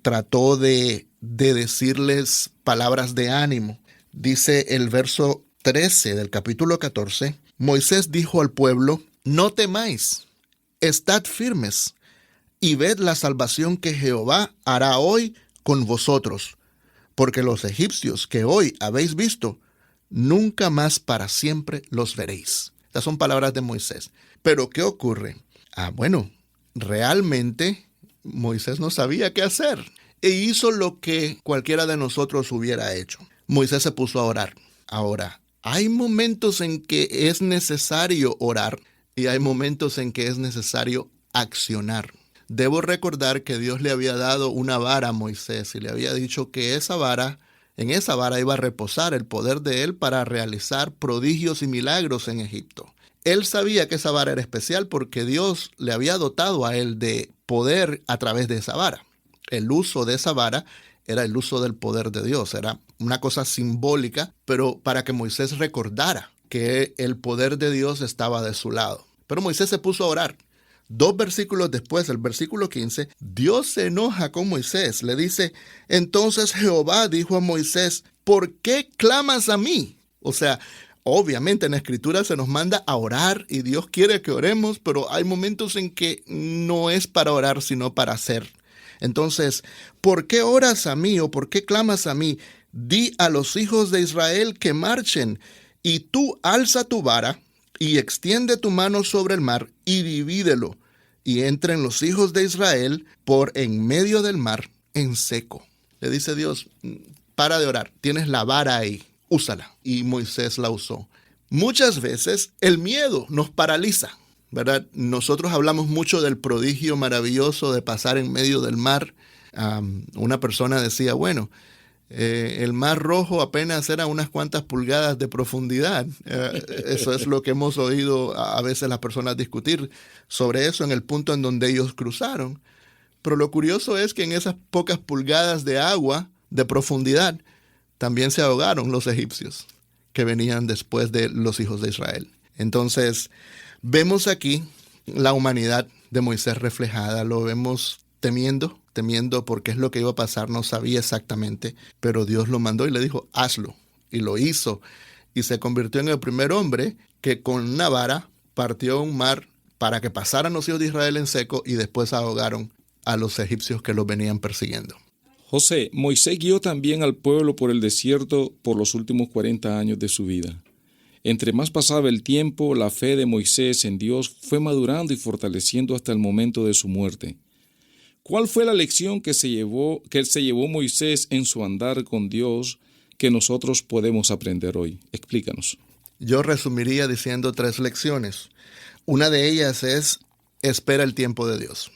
Trató de decirles palabras de ánimo. Dice el verso 13 del capítulo 14, Moisés dijo al pueblo, no temáis, estad firmes, y ved la salvación que Jehová hará hoy con vosotros, porque los egipcios que hoy habéis visto, nunca más para siempre los veréis. Estas son palabras de Moisés. Pero ¿qué ocurre? Realmente Moisés no sabía qué hacer e hizo lo que cualquiera de nosotros hubiera hecho. Moisés se puso a orar. Ahora, hay momentos en que es necesario orar y hay momentos en que es necesario accionar. Debo recordar que Dios le había dado una vara a Moisés y le había dicho que en esa vara iba a reposar el poder de él para realizar prodigios y milagros en Egipto. Él sabía que esa vara era especial porque Dios le había dotado a él de poder a través de esa vara. El uso de esa vara era el uso del poder de Dios. Era una cosa simbólica, pero para que Moisés recordara que el poder de Dios estaba de su lado. Pero Moisés se puso a orar. 2 versículos después, el versículo 15, Dios se enoja con Moisés. Le dice, entonces Jehová dijo a Moisés, ¿por qué clamas a mí? O sea, Obviamente en la Escritura se nos manda a orar y Dios quiere que oremos, pero hay momentos en que no es para orar, sino para hacer. Entonces, ¿por qué oras a mí o por qué clamas a mí? Di a los hijos de Israel que marchen, y tú alza tu vara y extiende tu mano sobre el mar y divídelo, y entren los hijos de Israel por en medio del mar en seco. Le dice Dios, para de orar, tienes la vara ahí, úsala. Y Moisés la usó. Muchas veces el miedo nos paraliza, ¿verdad? Nosotros hablamos mucho del prodigio maravilloso de pasar en medio del mar. Una persona decía, bueno, el mar Rojo apenas era unas cuantas pulgadas de profundidad. Eso es lo que hemos oído a veces las personas discutir sobre eso en el punto en donde ellos cruzaron. Pero lo curioso es que en esas pocas pulgadas de agua de profundidad también se ahogaron los egipcios que venían después de los hijos de Israel. Entonces, vemos aquí la humanidad de Moisés reflejada. Lo vemos temiendo porque es lo que iba a pasar, no sabía exactamente, pero Dios lo mandó y le dijo, hazlo. Y lo hizo. Y se convirtió en el primer hombre que con una vara partió un mar para que pasaran los hijos de Israel en seco y después ahogaron a los egipcios que los venían persiguiendo. José, Moisés guió también al pueblo por el desierto por los últimos 40 años de su vida. Entre más pasaba el tiempo, la fe de Moisés en Dios fue madurando y fortaleciendo hasta el momento de su muerte. ¿Cuál fue la lección que se llevó Moisés en su andar con Dios que nosotros podemos aprender hoy? Explícanos. Yo resumiría diciendo 3 lecciones. Una de ellas es, espera el tiempo de Dios.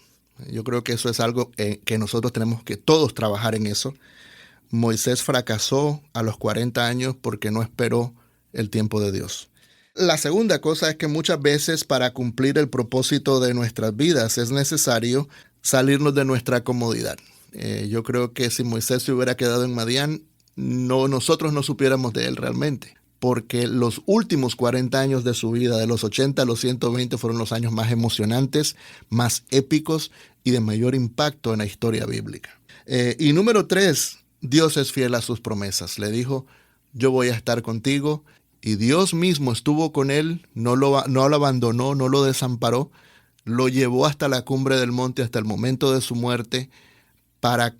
Yo creo que eso es algo que nosotros tenemos que todos trabajar en eso. Moisés fracasó a los 40 años porque no esperó el tiempo de Dios. La segunda cosa es que muchas veces para cumplir el propósito de nuestras vidas es necesario salirnos de nuestra comodidad. Yo creo que si Moisés se hubiera quedado en Madián, nosotros no supiéramos de él realmente, porque los últimos 40 años de su vida, de los 80 a los 120, fueron los años más emocionantes, más épicos y de mayor impacto en la historia bíblica. Y número 3, Dios es fiel a sus promesas. Le dijo, yo voy a estar contigo, y Dios mismo estuvo con él, no lo abandonó, no lo desamparó, lo llevó hasta la cumbre del monte, hasta el momento de su muerte, para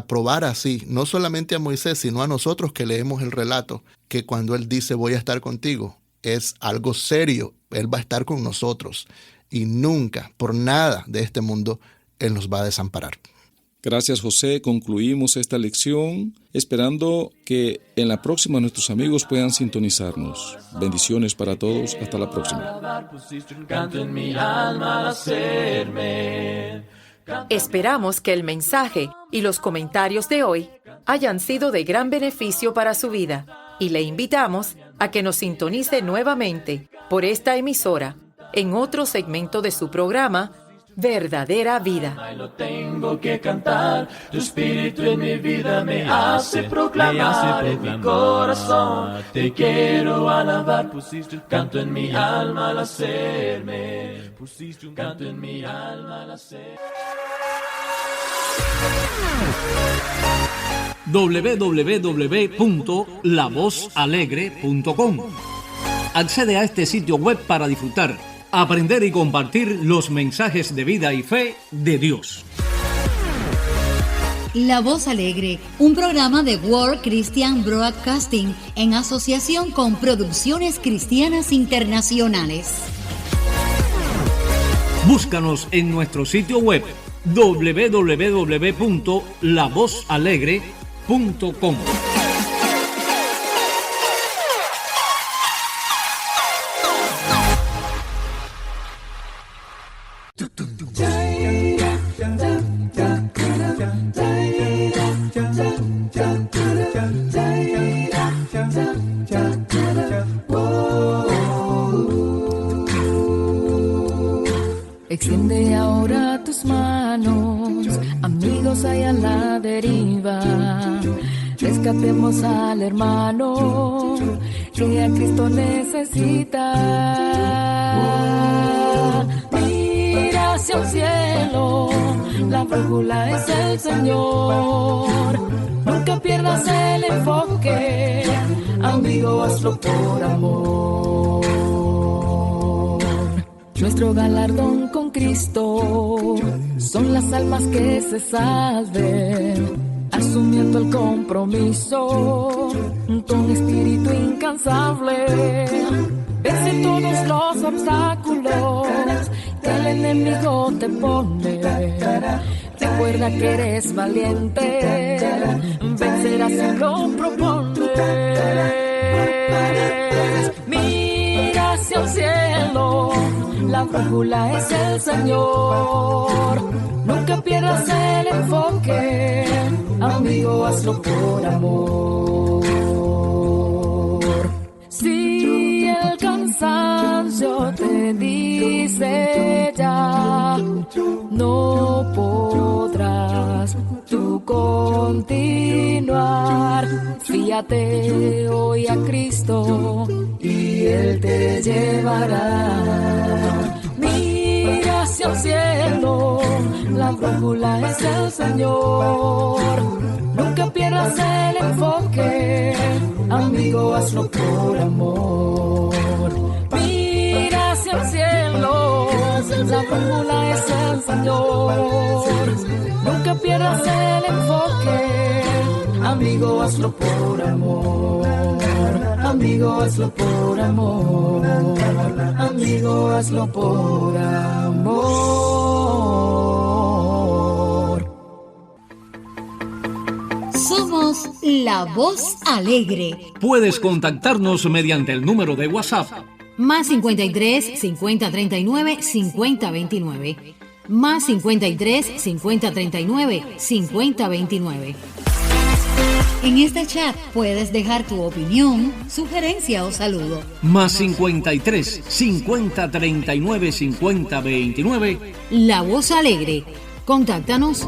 probar así, no solamente a Moisés, sino a nosotros que leemos el relato, que cuando él dice voy a estar contigo, es algo serio, él va a estar con nosotros, y nunca, por nada de este mundo, él nos va a desamparar. Gracias, José. Concluimos esta lección esperando que en la próxima nuestros amigos puedan sintonizarnos. Bendiciones para todos. Hasta la próxima. Esperamos que el mensaje y los comentarios de hoy hayan sido de gran beneficio para su vida y le invitamos a que nos sintonice nuevamente por esta emisora en otro segmento de su programa Verdadera Vida. Lo tengo que cantar, tu espíritu en mi vida me hace proclamar en mi corazón. Te quiero alabar, pusiste un canto en mi alma al hacerme. Pusiste un canto en mi alma al hacerme. www.lavozalegre.com. Accede a este sitio web para disfrutar, aprender y compartir los mensajes de vida y fe de Dios. La Voz Alegre, un programa de World Christian Broadcasting en asociación con Producciones Cristianas Internacionales. Búscanos en nuestro sitio web www.lavozalegre.com. Extiende ahora tus manos, amigos hay a la deriva. Rescatemos al hermano que a Cristo necesita. Mira hacia el cielo, la brújula es el Señor. Nunca pierdas el enfoque, amigo, hazlo por amor. Nuestro galardón con Cristo son las almas que se salven, asumiendo el compromiso con espíritu incansable. Vence todos los obstáculos que el enemigo te pone. Recuerda que eres valiente, vencerás si lo propones. Mira hacia el cielo, la brújula es el Señor. Nunca pierdas el enfoque, amigo, hazlo por amor. Si el cansancio te dice ya, no podrás tú continuar. Fíate hoy a Cristo y Él te llevará. Mira hacia el cielo, la brújula es el Señor. Nunca pierdas el enfoque, amigo, hazlo por amor. Mira hacia el cielo, la brújula es el Señor. Nunca pierdas el enfoque, amigo, hazlo por amor. Amigo, hazlo por amor. Amigo, hazlo por amor. Somos La Voz Alegre. Puedes contactarnos mediante el número de WhatsApp más 53 50 39 50 29. Más 53 50 39 50 29. En este chat puedes dejar tu opinión, sugerencia o saludo. Más 53 50 39 50 29. La Voz Alegre. Contáctanos.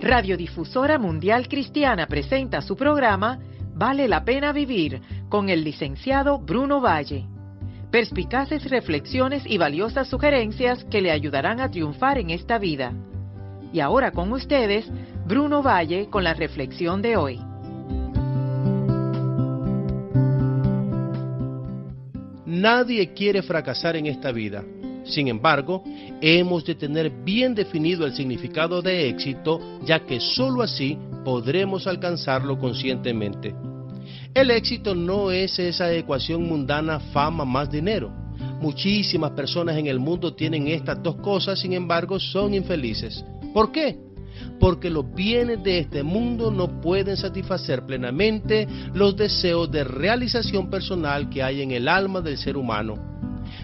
Radiodifusora Mundial Cristiana presenta su programa Vale la Pena Vivir con el licenciado Bruno Valle. Perspicaces reflexiones y valiosas sugerencias que le ayudarán a triunfar en esta vida. Y ahora con ustedes, Bruno Valle con la reflexión de hoy. Nadie quiere fracasar en esta vida. Sin embargo, hemos de tener bien definido el significado de éxito, ya que sólo así podremos alcanzarlo conscientemente. El éxito no es esa ecuación mundana fama más dinero. Muchísimas personas en el mundo tienen estas dos cosas, sin embargo son infelices. ¿Por qué? Porque los bienes de este mundo no pueden satisfacer plenamente los deseos de realización personal que hay en el alma del ser humano.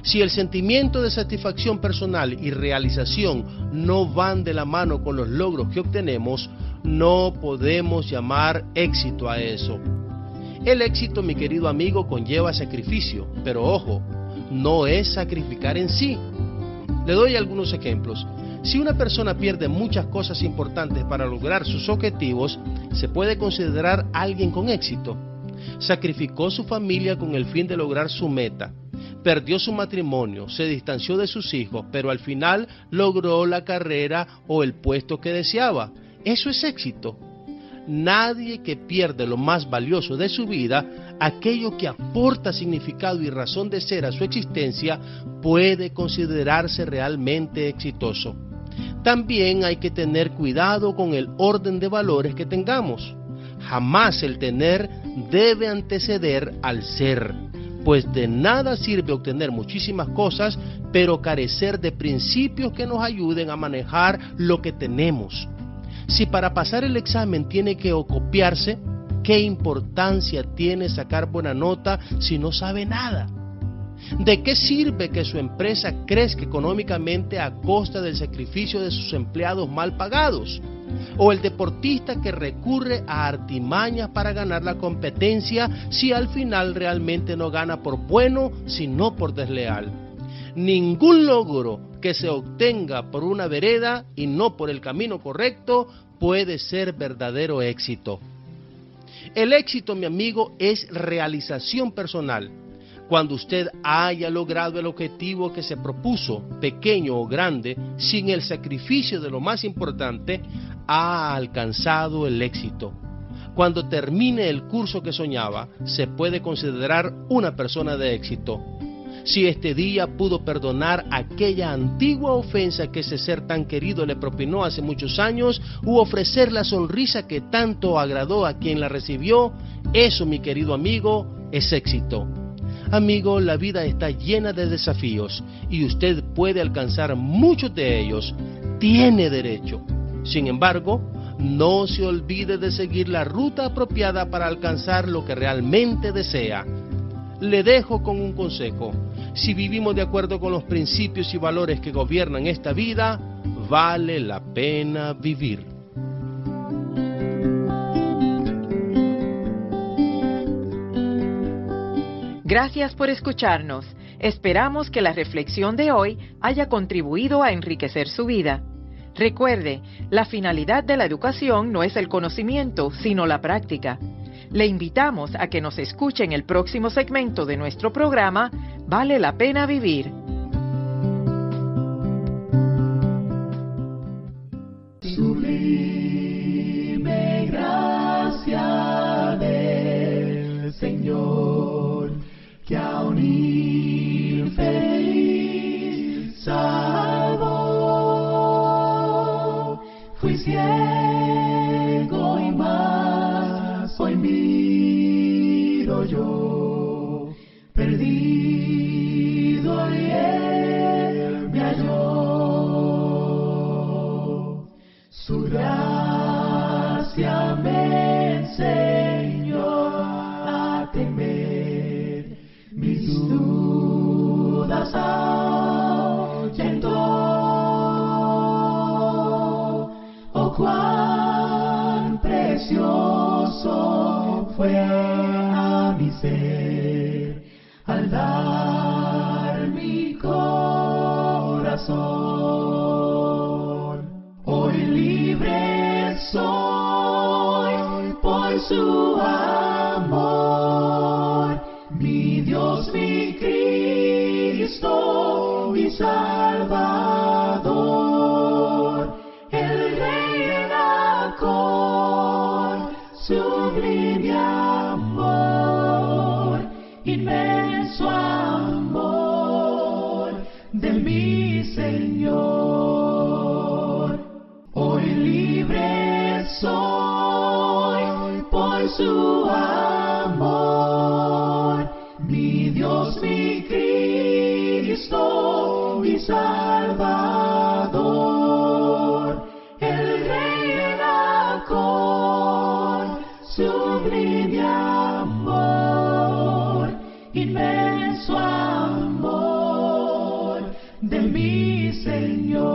Si el sentimiento de satisfacción personal y realización no van de la mano con los logros que obtenemos, no podemos llamar éxito a eso. El éxito, mi querido amigo, conlleva sacrificio, pero ojo, no es sacrificar en sí. Le doy algunos ejemplos. Si una persona pierde muchas cosas importantes para lograr sus objetivos, se puede considerar alguien con éxito. Sacrificó su familia con el fin de lograr su meta. Perdió su matrimonio, se distanció de sus hijos, pero al final logró la carrera o el puesto que deseaba. Eso es éxito. Nadie que pierde lo más valioso de su vida, aquello que aporta significado y razón de ser a su existencia, puede considerarse realmente exitoso. También hay que tener cuidado con el orden de valores que tengamos. Jamás el tener debe anteceder al ser, pues de nada sirve obtener muchísimas cosas, pero carecer de principios que nos ayuden a manejar lo que tenemos. Si para pasar el examen tiene que copiarse, ¿qué importancia tiene sacar buena nota si no sabe nada? ¿De qué sirve que su empresa crezca económicamente a costa del sacrificio de sus empleados mal pagados? ¿O el deportista que recurre a artimañas para ganar la competencia si al final realmente no gana por bueno, sino por desleal? Ningún logro que se obtenga por una vereda y no por el camino correcto puede ser verdadero éxito. El éxito, mi amigo, es realización personal. Cuando usted haya logrado el objetivo que se propuso, pequeño o grande, sin el sacrificio de lo más importante, ha alcanzado el éxito. Cuando termine el curso que soñaba, se puede considerar una persona de éxito. Si este día pudo perdonar aquella antigua ofensa que ese ser tan querido le propinó hace muchos años, u ofrecer la sonrisa que tanto agradó a quien la recibió, eso, mi querido amigo, es éxito. Amigo, la vida está llena de desafíos y usted puede alcanzar muchos de ellos. Tiene derecho. Sin embargo, no se olvide de seguir la ruta apropiada para alcanzar lo que realmente desea. Le dejo con un consejo. Si vivimos de acuerdo con los principios y valores que gobiernan esta vida, vale la pena vivir. Gracias por escucharnos. Esperamos que la reflexión de hoy haya contribuido a enriquecer su vida. Recuerde, la finalidad de la educación no es el conocimiento, sino la práctica. Le invitamos a que nos escuche en el próximo segmento de nuestro programa, Vale la pena vivir. Sublime gracia del Señor, que a un infeliz salvó. Fui ciego y más hoy miro yo, perdido y él me halló. Su gracia me enseñó a temer, mis dudas ahuyentó. Oh, cuán precioso fue a mi ser al dar mi corazón. Hoy libre soy por su amor, mi Dios, mi Cristo, mi Salvador, el Rey de la corte, sublime amor, inmenso amor de mi Señor. Hoy libre soy por su amor, mi Dios, mi Cristo, mi Salvador, el Rey de la corte, sublime amor, inmenso amor de mi Señor.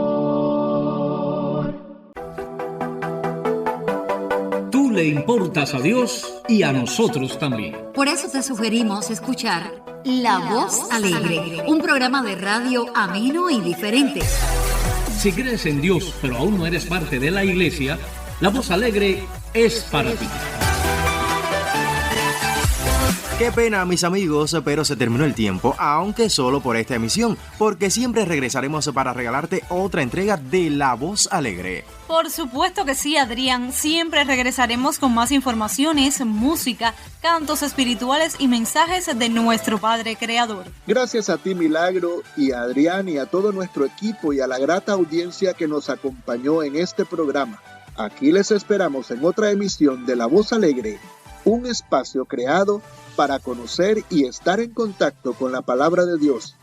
Tú le importas a Dios y a nosotros también. Por eso te sugerimos escuchar La Voz Alegre, un programa de radio ameno y diferente. Si crees en Dios, pero aún no eres parte de la iglesia, La Voz Alegre es para ti. Qué pena, mis amigos, pero se terminó el tiempo, aunque solo por esta emisión, porque siempre regresaremos para regalarte otra entrega de La Voz Alegre. Por supuesto que sí, Adrián. Siempre regresaremos con más informaciones, música, cantos espirituales y mensajes de nuestro Padre Creador. Gracias a ti, Milagro, y a Adrián y a todo nuestro equipo y a la grata audiencia que nos acompañó en este programa. Aquí les esperamos en otra emisión de La Voz Alegre, un espacio creado para conocer y estar en contacto con la palabra de Dios,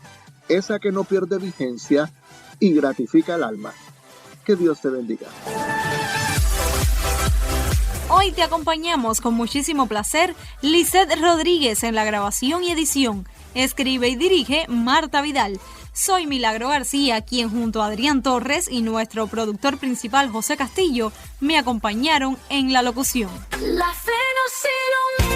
esa que no pierde vigencia y gratifica el alma. Que Dios te bendiga. Hoy te acompañamos con muchísimo placer Lisette Rodríguez en la grabación y edición. Escribe y dirige Marta Vidal. Soy Milagro García, quien junto a Adrián Torres y nuestro productor principal José Castillo me acompañaron en la locución. La fe nos ilumina.